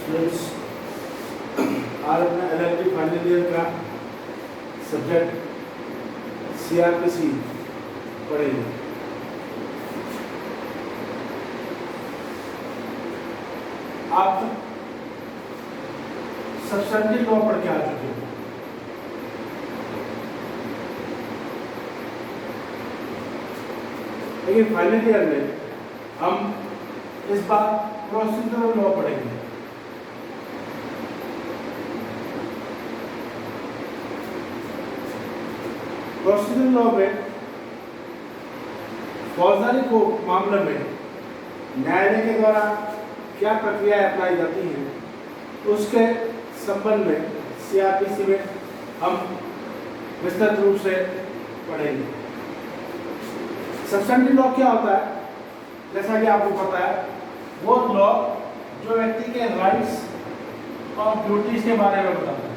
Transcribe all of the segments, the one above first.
Students, आज अपना LLB final year का सब्जेक्ट सीआरपीसी पढ़ेंगे। आप सब्सटेंटिव लॉ पढ़ के आ चुके हो। लेकिन फाइनल ईयर में हम इस बार प्रोसीजरल लॉ पढ़ेंगे। प्रोसीजरल लॉ में फौजदारी को मामले में न्यायालय के द्वारा क्या प्रक्रिया अप्लाई जाती है, उसके संबंध में सीआरपीसी में हम विस्तृत रूप से पढ़ेंगे। सब्सटेंटिव लॉ क्या होता है? जैसा कि आपको पता है, वो लॉ जो व्यक्ति के राइट्स और ड्यूटीज के बारे में बताता है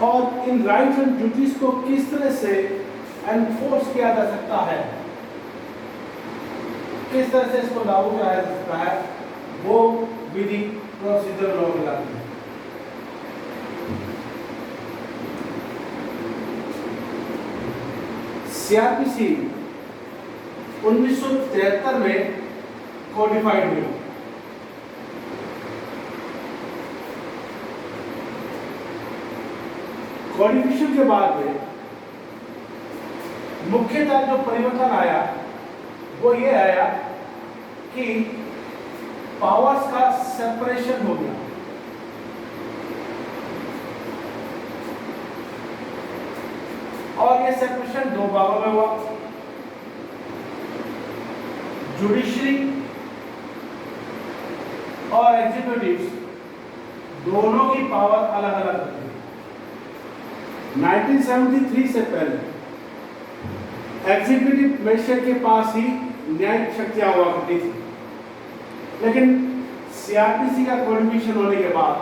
और इन राइट्स एंड ड्यूटीज को किस तरह से एनफोर्स किया जा सकता है, किस तरह से इसको लागू कराया जा सकता है, वो विधि प्रोसीजरल लॉ कहलाती है। सीआरपीसी 1973 में कोडिफाइड हुई। कोडिफिकेशन के बाद में मुख्यतः जो परिवर्तन आया वो ये आया कि पावर्स का सेपरेशन हो गया। और ये सेपरेशन दो भागों में हुआ। जुडिशरी और एग्जीक्यूटिव दोनों की पावर अलग अलग होती है। 1973 से पहले एग्जीक्यूटिव मजिस्ट्रेट के पास ही न्यायिक शक्तियां हुआ करती थी, लेकिन सीआरपीसी का कोडिफिकेशन होने के बाद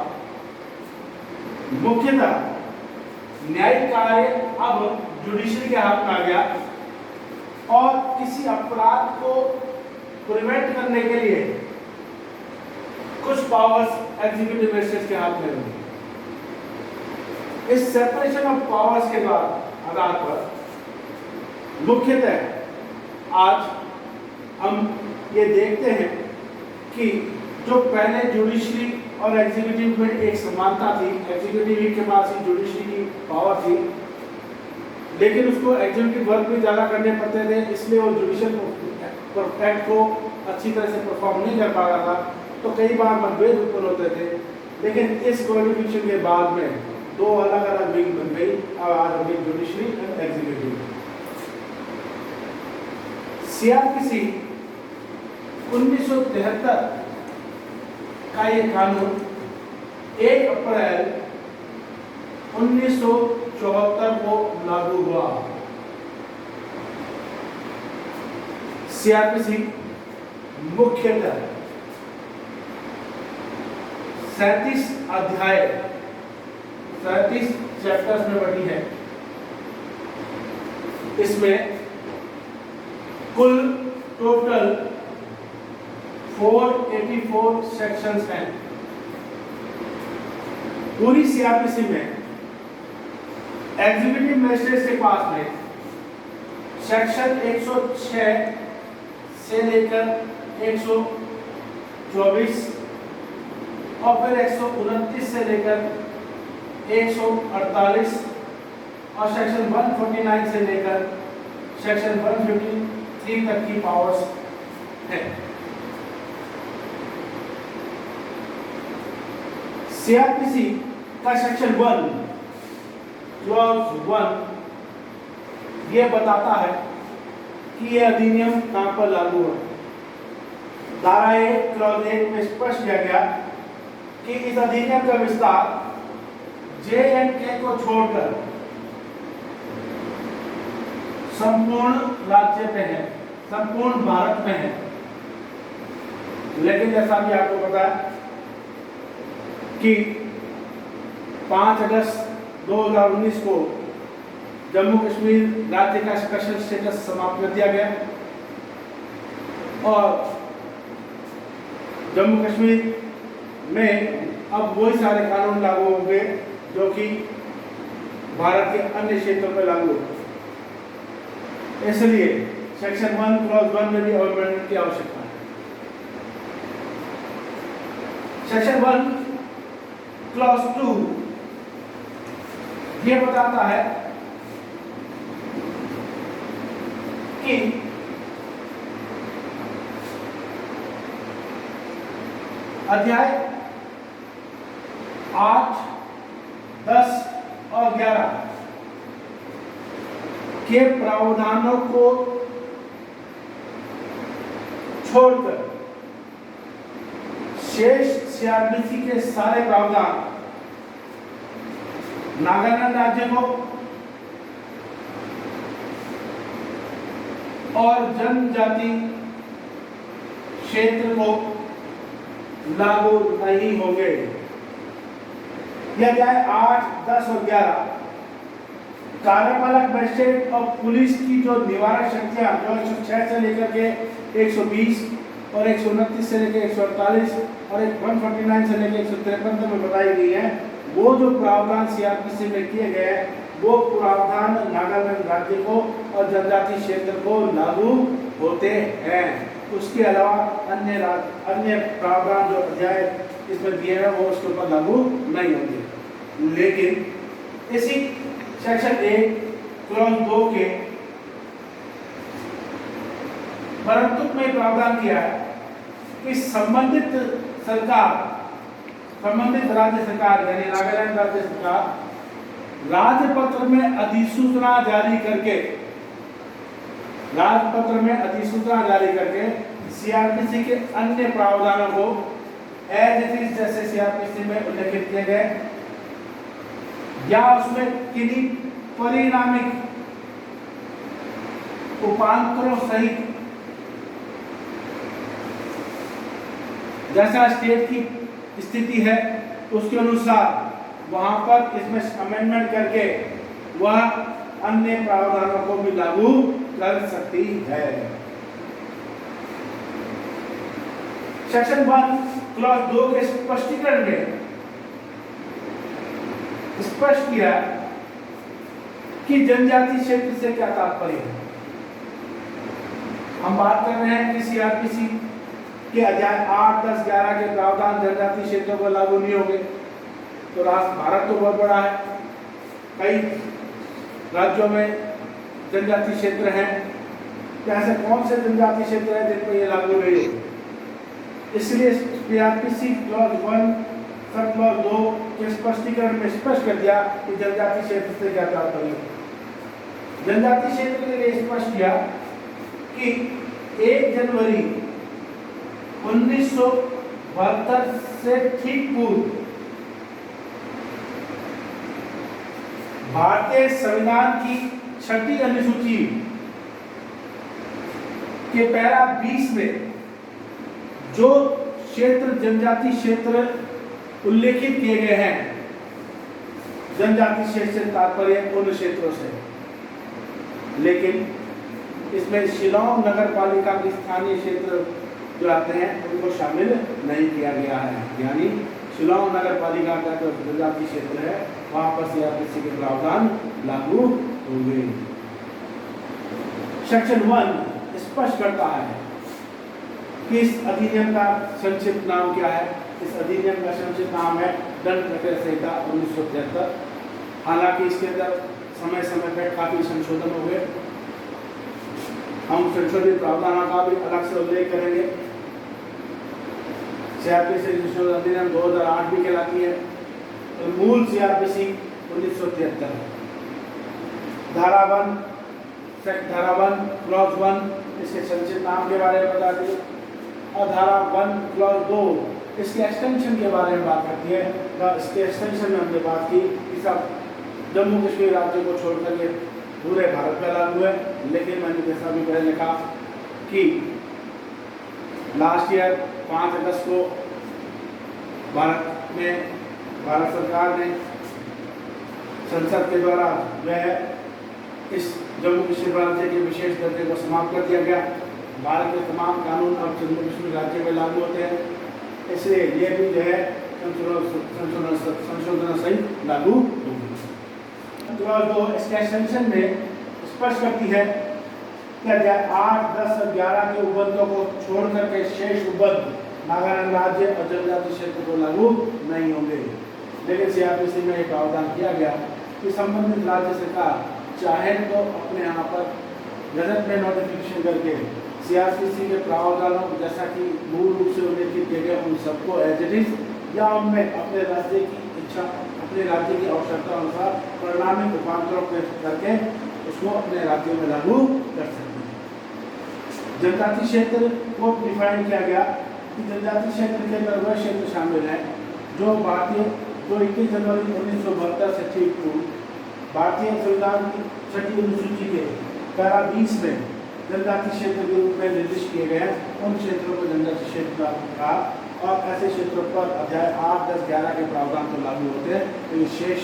मुख्यतः न्यायिक कार्य अब जुडिशरी के हाथ में आ गया और किसी अपराध को प्रिवेंट करने के लिए कुछ पावर्स एग्जीक्यूटिव मजिस्ट्रेट के हाथ में होंगे। इस सेपरेशन ऑफ पावर्स के बाद आधार पर मुख्यतः आज हम ये देखते हैं कि जो पहले जुडिशरी और एग्जीक्यूटिव में एक समानता थी, एग्जीक्यूटिव के पास ही जुडिशरी की पावर थी, लेकिन उसको एग्जीक्यूटिव वर्क भी ज़्यादा करने पड़ते थे, इसलिए वो जुडिशियल एक्ट को अच्छी तरह से परफॉर्म नहीं कर पा रहा था, तो कई बार मतभेद उत्पन्न होते थे। लेकिन इस कोडिफिकेशन के बाद में दो अलग अलग विंग बन गई, और आज हो गई जुडिशरी एंड एग्जीक्यूटिव। सीआरपीसी 1973 का ये कानून 1 अप्रैल 1974 को लागू हुआ। सीआरपीसी मुख्यतः 37 अध्याय 37 चैप्टर्स में बटी है। इसमें कुल टोटल 484 सेक्शंस हैं। पूरी सीआरपीसी में एग्जीक्यूटिव मजिस्ट्रेट के पास में सेक्शन 106 से लेकर 124 और फिर 129 से लेकर 148 और सेक्शन 149 से लेकर सेक्शन 153 तक की पावर्स है। सीआरपीसी का सेक्शन 1 क्लॉज 1 ये बताता है कि यह अधिनियम कहां पर लागू है। धारा 1 क्लॉज 1 में स्पष्ट किया गया कि इस अधिनियम का विस्तार J&K को छोड़कर संपूर्ण राज्य में है, संपूर्ण भारत में है। लेकिन जैसा कि आपको पता है कि 5 अगस्त 2019 को जम्मू कश्मीर राज्य का स्पेशल स्टेटस समाप्त कर दिया गया और जम्मू कश्मीर में अब वही सारे कानून लागू होंगे जो कि भारत के अन्य क्षेत्रों में लागू होंगे। इसलिए सेक्शन 1 क्लॉज 1 में भी अमेंडमेंट की आवश्यकता है। सेक्शन 1 क्लॉज 2 ये बताता है कि अध्याय 8, 10 और 11 के प्रावधानों को छोड़कर शेष सीआरपीसी के सारे प्रावधान नागालैंड राज्य को और जनजाति क्षेत्र को लागू नहीं होंगे। यह अध्याय 8, 10 और 11 कार्यपालक मजिस्ट्रेट और पुलिस की जो निवारक शक्तियां जो 106 से लेकर के 120 और 129 से लेकर 148 और 149 से लेकर 153 तक में बताई गई है, वो जो प्रावधान सीआरपीसी में किए गए हैं वो प्रावधान नागालैंड राज्य को और जनजाति क्षेत्र को लागू होते हैं। उसके अलावा अन्य प्रावधान जो अध्याय इसमें दिए हैं वो उसके ऊपर लागू नहीं होंगे। लेकिन इसी सेक्शन 1 क्लॉज 2 के परंतु में प्रावधान किया है कि संबंधित राज्य सरकार यानी नागालैंड राज्य सरकार राजपत्र में अधिसूचना जारी करके सीआरपीसी के अन्य प्रावधानों को एज इट इज जैसे सीआरपीसी में उल्लेखित किए गए या उसमें किन्हीं परिणामिक उपांतरों सहित जैसा स्टेट की स्थिति है उसके अनुसार वहां पर इसमें अमेंडमेंट करके वह अन्य प्रावधानों को भी लागू कर सकती है। सेक्शन 1 क्लॉज 2 के स्पष्टीकरण में स्पष्ट किया कि जनजाति क्षेत्र से क्या तात्पर्य है। हम बात कर रहे हैं कि सीआरपीसी के अध्याय 8, 10, 11 के प्रावधान जनजाति क्षेत्रों पर लागू नहीं होंगे। तो भारत तो बहुत बड़ा है, कई राज्यों में जनजाति क्षेत्र हैं, तो ऐसे कौन से जनजाति क्षेत्र हैं जिन पर ये लागू नहीं होंगे। इसलिए सीआरपीसी क्लॉज 1 सब क्लॉज 2 के स्पष्टीकरण में स्पष्ट कर दिया कि जनजाति क्षेत्र से क्या तात्पर्य है। जनजाति क्षेत्र के लिए स्पष्ट किया कि 1 जनवरी 1972 से ठीक पूर्व भारतीय संविधान की 6ठी अनुसूची के पैरा 20 में जो क्षेत्र जनजाति क्षेत्र उल्लेखित किए गए हैं, जनजाति क्षेत्र से तात्पर्य उन क्षेत्रों से, लेकिन इसमें शिलांग नगर पालिका के स्थानीय क्षेत्र जो आते हैं उनको शामिल नहीं किया गया है। यानी शिलांग नगर पालिका का जो जनजाति क्षेत्र है वहां पर सीआरपीसी के प्रावधान लागू होंगे। सेक्शन 1 स्पष्ट करता है कि इस अधिनियम का संक्षिप्त नाम क्या है। इस अधिनियम का संक्षिप्त नाम है दंड प्रक्रिया संहिता 1973। हालांकि इसके अंदर समय समय पर काफी संशोधन हो गए। हम संशोधित प्रावधानों का भी अलग से उल्लेख करेंगे। सीआरपीसी संशोधन अधिनियम 2008 भी कहलाती है। तो मूल सीआरपीसी 1973 धारा 1 क्लॉज 1 इसके संक्षिप्त नाम के बारे में बता दी और धारा 1 क्लॉज 2 इसके एक्सटेंशन के बारे में बात करती है। इसके एक्सटेंशन में हमने बात की कि सब जम्मू कश्मीर राज्य को छोड़कर ये पूरे भारत में लागू है। लेकिन मैंने जैसा भी पहले कहा कि लास्ट ईयर 5 अगस्त को भारत सरकार ने संसद के द्वारा वह इस जम्मू कश्मीर राज्य के विशेष दर्जे को समाप्त कर दिया गया। भारत के तमाम कानून अब जम्मू कश्मीर राज्य में लागू होते हैं। इसलिए ये भी जो है संशोधन सहित लागू होगी। क्लॉज 2 इसके एक्सटेंशन में स्पष्ट करती है कि अध्याय 8, 10 और 11 के उपबंधों को छोड़ करके शेष उपबंध नागालैंड राज्य और जनजाति क्षेत्र को लागू नहीं होंगे। लेकिन सीआरपीसी में एक प्रावधान किया गया कि संबंधित राज्य सरकार चाहे तो अपने यहाँ पर गजट में नोटिफिकेशन करके सीआरपीसी के प्रावधानों जैसा कि मूल रूप से उल्लेखित किए गए उन सबको एज इट इज या उनमें अपने राज्य की इच्छा, अपने राज्य की आवश्यकता अनुसार परिणामी रूपांतरों करके उसको अपने राज्य में लागू कर सकते हैं। जनजाति क्षेत्र को डिफाइन किया गया कि जनजाति क्षेत्र के अंदर वह क्षेत्र शामिल है जो 21 जनवरी 1972 से ठीक पूर्व भारतीय संविधान की 6ठी अनुसूची के पैरा 20 में जनजाति क्षेत्र के रूप में निर्दिष्ट किए गए हैं, उन क्षेत्रों को जनजाति क्षेत्र कहा। और ऐसे क्षेत्रों पर अध्याय 8, 10, 11 के प्रावधान तो लागू होते हैं, तो ये शेष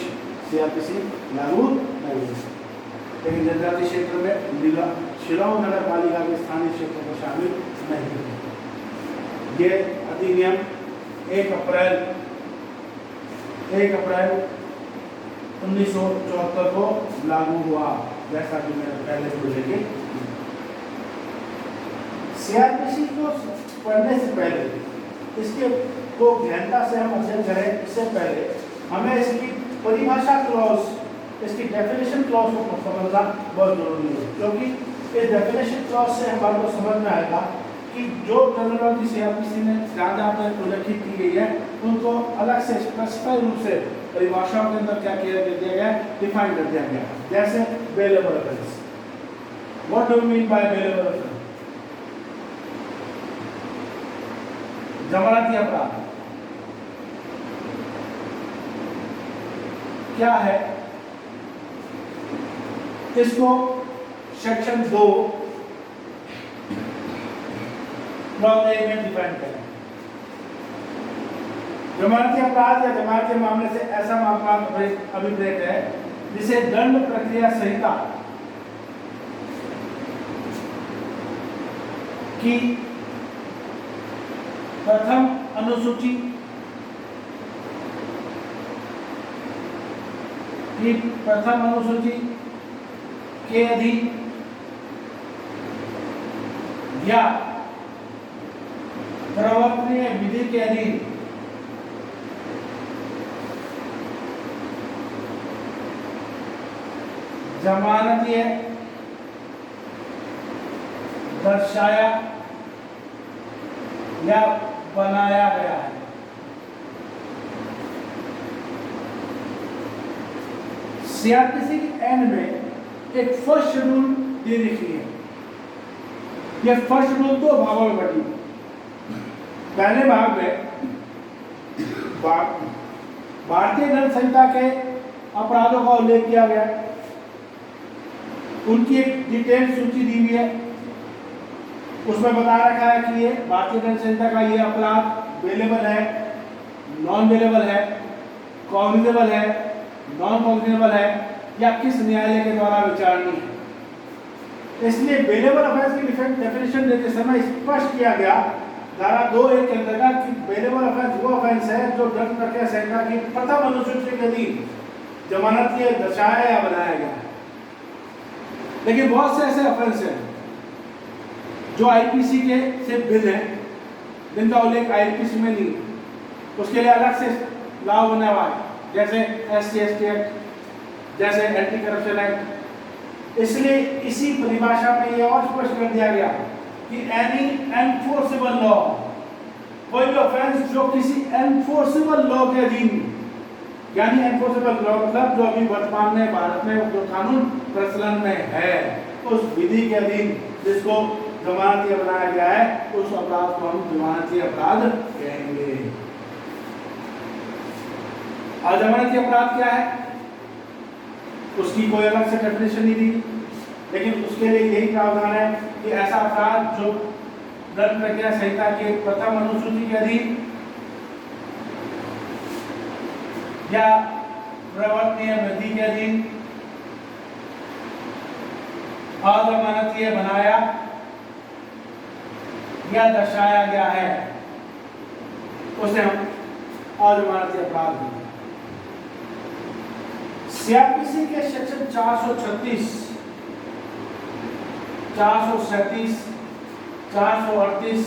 सीआरपीसी लागू नहीं होते। लेकिन जनजाति क्षेत्र में शिलांग नगर पालिका के स्थानीय क्षेत्रों को शामिल नहीं होते। ये अधिनियम 1 अप्रैल 1974 को लागू हुआ, जैसा कि मैंने पहले बोले। सीआरपीसी को पढ़ने से पहले इसके को गहनता से हम अध्ययन करें, इससे पहले हमें इसकी परिभाषा क्लॉज, इसकी डेफिनेशन क्लॉज को समझना बहुत जरूरी है, क्योंकि इस डेफिनेशन क्लॉज से हमारे को समझ में आएगा कि जो टर्मिनोलॉजी सीआरपीसी में जहाँ पर उल्लेखित की गई है उनको अलग से स्पष्ट रूप से परिभाषाओं के अंदर क्या किया गया है, डिफाइन कर दिया गया है। जैसे bailable offence, what do you mean by bailable offence? जमानती अपराध क्या है? इसको सेक्शन 2 क्लॉज 1 में डिफाइन करें। जमानती अपराध या जमानती मामले से ऐसा मामला अभिप्रेत है जिसे दंड प्रक्रिया संहिता की प्रथम अनुसूची के अधीन या प्रवर्तनीय विधि के अधीन जमानतीय दर्शाया या बनाया गया है। सीआरपीसी के एंड में एक फर्स्ट शेड्यूल दे रखी है। यह फर्स्ट शेड्यूल 2 भागों में बटी। पहले भाग में भारतीय दंड संहिता के अपराधों का उल्लेख किया गया, उनकी एक डिटेल सूची दी हुई है। उसमें बता रखा है कि ये भारतीय दंड संहिता का ये अपराध बेलेबल है, नॉन बेलेबल है, कॉग्निजेबल है, नॉन कॉग्निजेबल है या किस न्यायालय के द्वारा विचारणीय है। इसलिए बेलेबल ऑफेंस की डेफिनेशन देते समय स्पष्ट किया गया धारा 2(1) के अंतर्गत कि बेलेबल ऑफेंस वो ऑफेंस है जो दंड प्रक्रिया संहिता की प्रथम अनुसूची के अधीन जमानत के दर्शाया या बनाया गया है। लेकिन बहुत से ऐसे ऑफेंस हैं जो आईपीसी के से भिन्न है, जिनका उल्लेख आईपीसी में नहीं, उसके लिए अलग से लॉ बना हुआ है, जैसे SC/ST एक्ट, जैसे एंटी करप्शन एक्ट। इसलिए इसी परिभाषा में यह और स्पष्ट कर दिया गया कि एनी एनफोर्सेबल लॉ, कोई भी ऑफेंस जो किसी एनफोर्सेबल लॉ के अधीन, यानी एनफोर्सेबल लॉ मतलब जो अभी वर्तमान में भारत में जो कानून प्रचलन में है उस विधि के अधीन जिसको जमानती बनाया गया है, उस अपराध को हम जमानती अपराध कहेंगे। अजमानती अपराध क्या है? उसकी कोई अलग से डेफिनेशन नहीं दी, लेकिन उसके लिए यही प्रावधान है कि ऐसा अपराध जो दंड प्रक्रिया संहिता के प्रथम अनुसूची के अधीन या प्रवर्तनीय विधि के अधीन अजमानतीय बनाया या दर्शाया गया है, उसे हम अजमानती अपराध बोलते हैं। सीआरपीसी के सेक्शन 436, 437, 438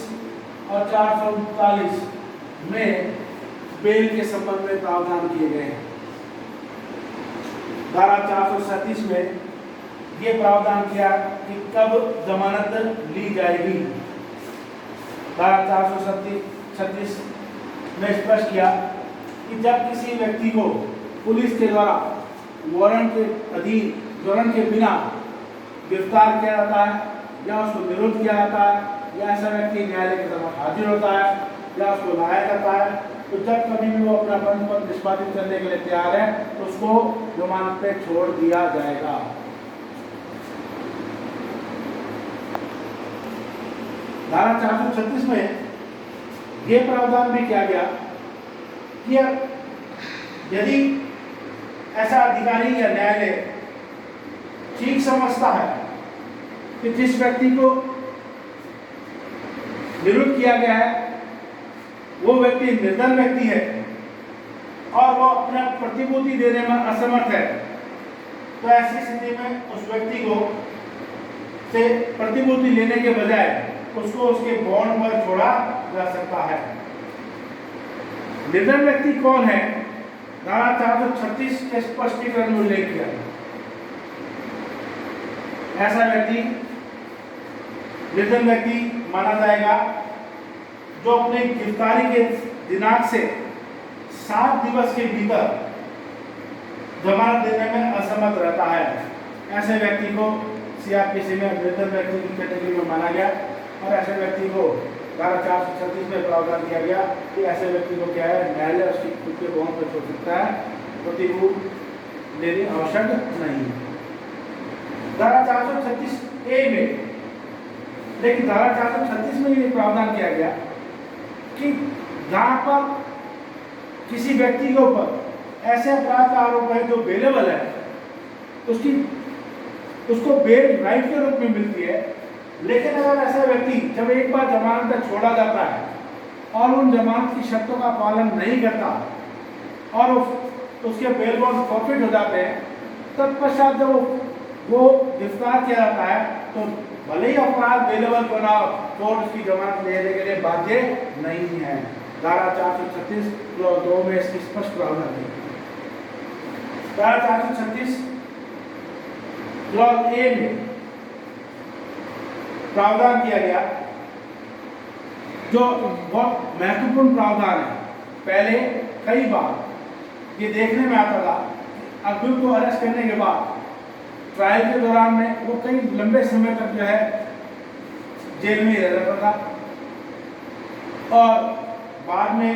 और 439 में बेल के संबंध में प्रावधान किए गए हैं। धारा 437 में ये प्रावधान किया कि कब जमानत ली जाएगी। धारा 436 में स्पष्ट किया कि जब किसी व्यक्ति को पुलिस के द्वारा वारंट के अधीन, वारंट के बिना गिरफ्तार किया जाता है या उसको निरुद्ध किया जाता है या ऐसा व्यक्ति न्यायालय के समक्ष हाजिर होता है या उसको लाया जाता है, तो जब कभी भी वो अपना बंद पद निष्पादित करने के लिए तैयार है तो उसको जमानत पे छोड़ दिया जाएगा। धारा 436 में यह प्रावधान भी किया गया कि यदि ऐसा अधिकारी या न्यायालय ठीक समझता है कि जिस व्यक्ति को निरुद्ध किया गया है वो व्यक्ति निर्दल व्यक्ति है और वो अपना प्रतिभूति देने में असमर्थ है, तो ऐसी स्थिति में उस व्यक्ति को से प्रतिभूति लेने के बजाय उसको उसके बॉन्ड पर छोड़ा जा सकता है। निर्दल व्यक्ति कौन है? धारा 436 के स्पष्टीकरण में उल्लेख किया। ऐसा व्यक्ति निर्दल व्यक्ति माना जाएगा जो अपने गिरफ्तारी के दिनांक से 7 दिवस के भीतर जमानत देने में असमर्थ रहता है। ऐसे व्यक्ति को सीआरपीसी में निर्दल व्यक्ति की कैटेगरी में माना गया और ऐसे व्यक्ति को धारा 436 में प्रावधान किया गया कि ऐसे व्यक्ति को क्या है, न्यायालय उसकी खुद के बॉन्ड पर छोड़ सकता है, प्रतिभूति लेनी आवश्यक नहीं। धारा 436A में, लेकिन धारा 436 में ये प्रावधान किया गया कि जहाँ पर किसी व्यक्ति के ऊपर ऐसे अपराध का आरोप है जो बेलेबल है, उसको बेल राइट के रूप में मिलती है। लेकिन अगर ऐसा व्यक्ति जब एक बार जमानत पर छोड़ा जाता है और उन जमानत की शर्तों का पालन नहीं करता और उसके बेल बॉन्ड फॉरफिट हो जाते हैं, तत्पश्चात जब वो गिरफ्तार किया जाता है तो भले ही अपराध बेलेबल बना, कोर्ट उसकी जमानत लेने के लिए बाध्य नहीं है। धारा 436 2 में इसकी स्पष्ट प्रावधान है। धारा 436 क्लॉज ए में प्रावधान किया गया जो बहुत महत्वपूर्ण प्रावधान है। पहले कई बार ये देखने में आता था अभियुक्त को अरेस्ट करने के बाद ट्रायल के दौरान में वो कई लंबे समय तक जो है जेल में ही रहता था और बाद में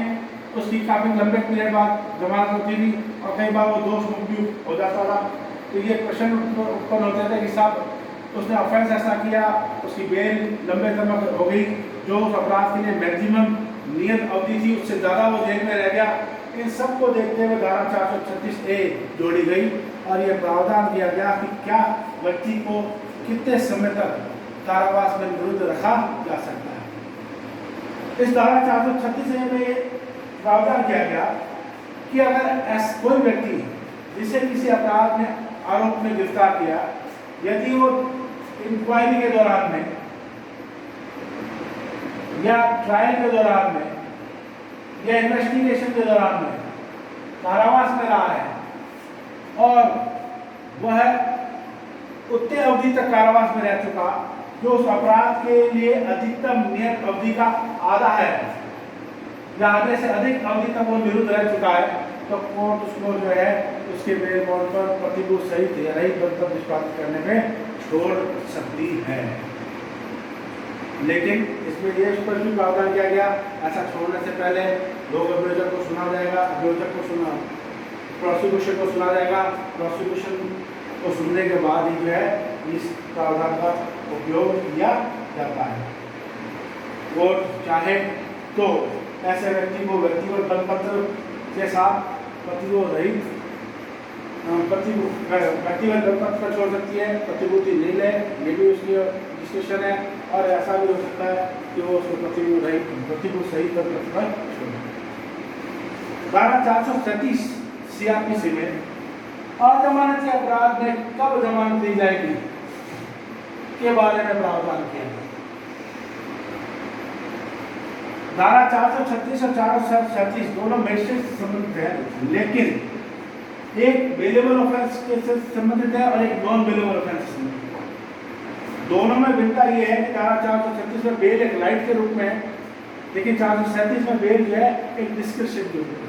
उसकी काफी लंबे पीरियड बाद जमानत होती थी और कई बार वो दोष मुक्त भी हो जाता था। तो ये प्रश्न उत्पन्न होते थे कि साहब उसने ऑफेंस ऐसा किया, उसकी बेल लंबे समय तक हो गई, जो उस अपराध के लिए मैक्सिमम नियत अवधि थी उससे ज़्यादा वो जेल में रह गया। इन सब को देखते हुए धारा 436A जोड़ी गई और ये प्रावधान किया गया कि क्या व्यक्ति को कितने समय तक कारावास में निरुद्ध रखा जा सकता है। इस धारा 436A में ये प्रावधान किया गया कि अगर कोई व्यक्ति जिसे किसी अपराध में आरोप में गिरफ्तार किया, यदि वो इंक्वायरी के दौरान में या ट्रायल के दौरान में या इन्वेस्टिगेशन के दौरान में कारावास में रहा है और वह उतने अवधि तक कारावास में रह चुका जो उस अपराध के लिए अधिकतम नियत अवधि का आधा है या आधे से अधिक अवधि तक वो निरुद्ध रह चुका है, तो कोर्ट उसको जो है उसके बेल बॉन्ड पर प्रतिभूति सहित या रहित बंधक निष्पादित करने में छोड़ सकती है। लेकिन इसमें यह स्पष्ट भी प्रावधान किया गया, ऐसा छोड़ने से पहले लोक अभियोजक को सुना जाएगा, अभियोजक को सुना, प्रोसिक्यूशन को सुना जाएगा, प्रोसिक्यूशन को सुनने के बाद ही जो है इस प्रावधान का उपयोग किया जाता है। कोर्ट चाहे तो ऐसे व्यक्ति को व्यक्तिगत दंडपत्र के साथ प्रतिभूति रहित व्यक्तिगत दंडपत्र पर छोड़ सकती है, प्रतिभूति नहीं ले, ये भी उसकी डिस्कशन है। और ऐसा भी हो सकता है कि वो उसको प्रतिभूति सहित दंडपत्र पर छोड़। धारा 437 सीआरपीसी में अजमानती अपराध में कब जमानत दी जाएगी के बारे में प्रावधान किया है। धारा 436 और 437 दोनों मजिस्ट्रेट से संबंधित है, लेकिन एक बेलेबल ऑफेंस के से संबंधित है और एक नॉन बेलेबल ऑफेंस से संबंधित है। दोनों में भिन्नता ये है कि धारा 436 में बेल एक राइट के रूप में है, लेकिन 437 में बेल जो है एक डिस्क्रिप्शन के रूप में।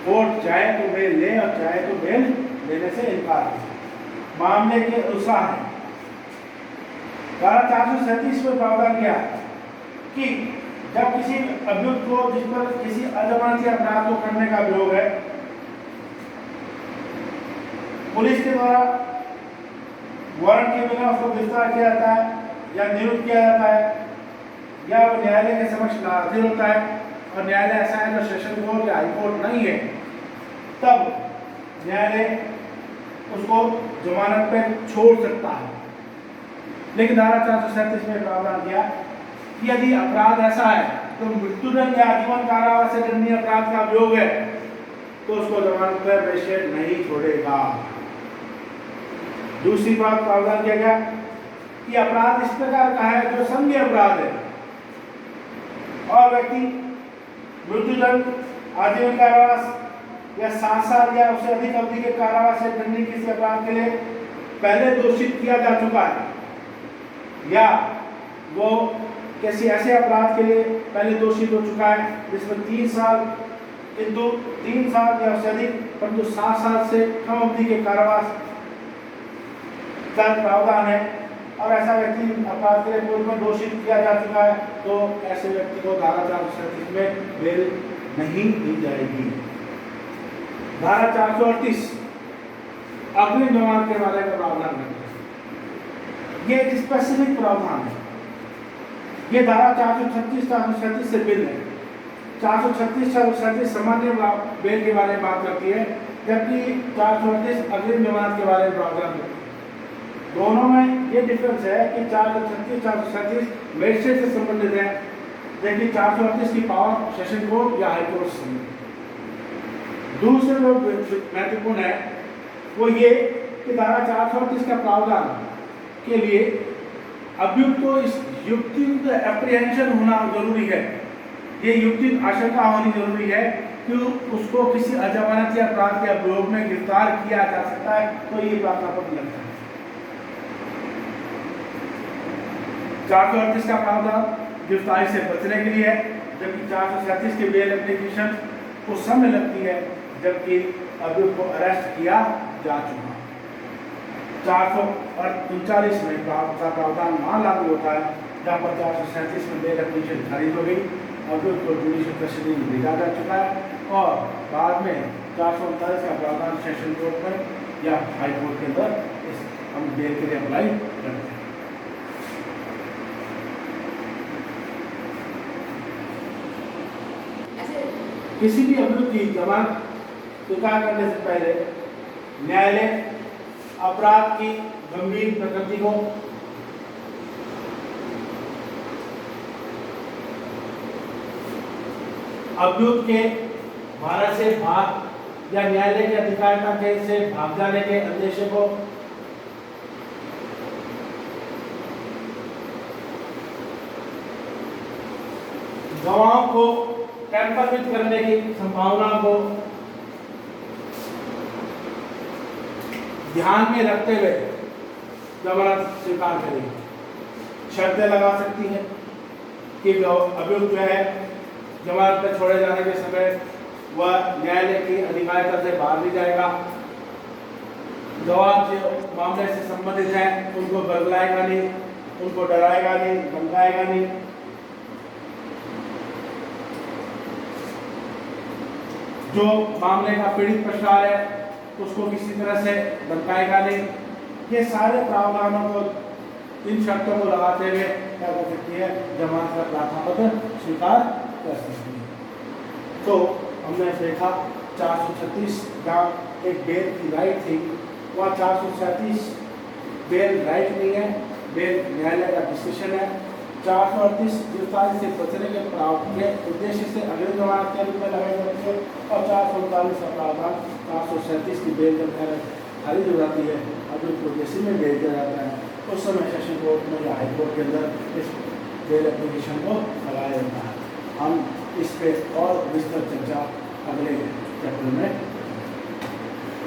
कोर्ट चाहे तो बेल ले और चाहे तो बेल लेने से इनकार करे, मामले के अनुसार है। धारा 437 में प्रावधान किया कि जब किसी अभियुक्त को जिस पर किसी अजमानती अपराध को करने का अभियोग है, पुलिस के द्वारा वारंट के बिना उसको गिरफ्तार किया जाता है या निरुद्ध किया जाता है, या वो न्यायालय के समक्ष हाजिर होता है और न्यायालय ऐसा है जो सेशन कोर्ट या हाई कोर्ट नहीं है, तब न्यायालय उसको जमानत पे छोड़ सकता है। लेकिन धारा 437 में प्रावधान किया कि यदि अपराध ऐसा है तो मृत्युदंड या आजीवन कारावास से दंडनीय अपराध का अभियोग है तो उसको जमानत पर मजिस्ट्रेट नहीं छोड़ेगा। दूसरी बात प्रावधान किया गया कि अपराध इस प्रकार का है जो संज्ञेय अपराध है और व्यक्ति मृत्युदंड, आजीवन कारावास या 7 साल या उससे अधिक अवधि के कारावास से दंडनीय किसी अपराध के लिए पहले दोषित किया जा चुका है, या वो किसी ऐसे अपराध के लिए पहले दोषित हो चुका है जिसमें 3 साल किंतु 3 साल या उससे अधिक परंतु 7 साल से कम अवधि के कारावास का प्रावधान है, और ऐसा व्यक्ति अपराध के लिए पूर्व में दोषित किया जा चुका है, तो ऐसे व्यक्ति को धारा 437 में बेल नहीं दी जाएगी। धारा 438 अग्रिम जमानत के बारे में प्रावधान करते हैं। ये एक स्पेसिफिक प्रावधान है। ये धारा 436 437 से भिन्न है। 436 437 सामान्य बेल के बारे में बात करती है, जबकि 438 अग्रिम जमानत के बारे में प्रावधान करती है। दोनों में ये डिफरेंस है कि 436 437 मजिस्ट्रेट से संबंधित है, जबकि 438 की पावर सेशन कोर्ट या हाई कोर्ट से। दूसरे जो महत्वपूर्ण है वो ये कि धारा 438 का प्रावधान के लिए अभियुक्त को इस युक्तियुक्त एप्रीहेंशन होना जरूरी है। ये युक्तियुक्त आशंका होनी जरूरी है कि उसको किसी अजमानती अपराध के अभियोग में गिरफ्तार किया जा सकता है, तो ये प्रावधान लगता है। 438 का प्रावधान गिरफ्तारी से बचने के लिए है, जबकि 437 की बेल एप्लीकेशन उस समय लगती है जबकि अभियुक्त को अरेस्ट किया जा चुका। 439 में का प्रावधान वहाँ लागू होता है जहाँ पर 437 में बेल एप्लीकेशन खारिज हो गई, अभियुक्त को जुडिशियल कस्टडी में भेजा जा चुका है, और बाद में 439 का प्रावधान सेशन कोर्ट में या हाई कोर्ट के अंदर हम बेल के लिए अप्लाई करते हैं। किसी भी अभियुक्त की जमानत स्वीकार करने से पहले न्यायालय अपराध की गंभीर प्रकृति को, अभियुक्त के भारत से भाग या न्यायालय के अधिकारिता के से भाग जाने के उद्देश्य को, गवाहों को टैंपरविद करने की संभावना को ध्यान में रखते हुए जमानत स्वीकार करेगी। शर्तें लगा सकती है कि अभियुक्त जो है जमानत पर छोड़े जाने के समय वह न्यायालय की अधिकारिता से बाहर नहीं जाएगा, गवाह जो मामले से संबंधित हैं उनको बरगलाएगा नहीं, उनको डराएगा नहीं, धमकाएगा नहीं, जो मामले का पीड़ित पक्षकार है उसको किसी तरह से धमकाएगा नहीं। ये सारे प्रावधानों को, इन शर्तों को लगाते हुए क्या कर सकती है, जमानत का प्रार्थना पत्र स्वीकार कर सकती है। तो हमने देखा 436 जहाँ एक बेल की राइट थी, वहाँ 437 बेल राइट नहीं है, बेल न्यायालय का डिसीजन है। 438 गिरफ्तारी से बचने के उद्देश्य से अग्रिम जमानत के रूप में लगाई जाती है। है और 439 का प्रावधान 437 की बेल जब खारिज हो जाती है और जो प्रोग्रेसिव में भेज दिया जाता है उस समय सेशन कोर्ट में या हाई कोर्ट के अंदर इस बेल एप्लीकेशन को लगाया जाता है। हम इस पर और विस्तृत चर्चा अगले चैप्टर में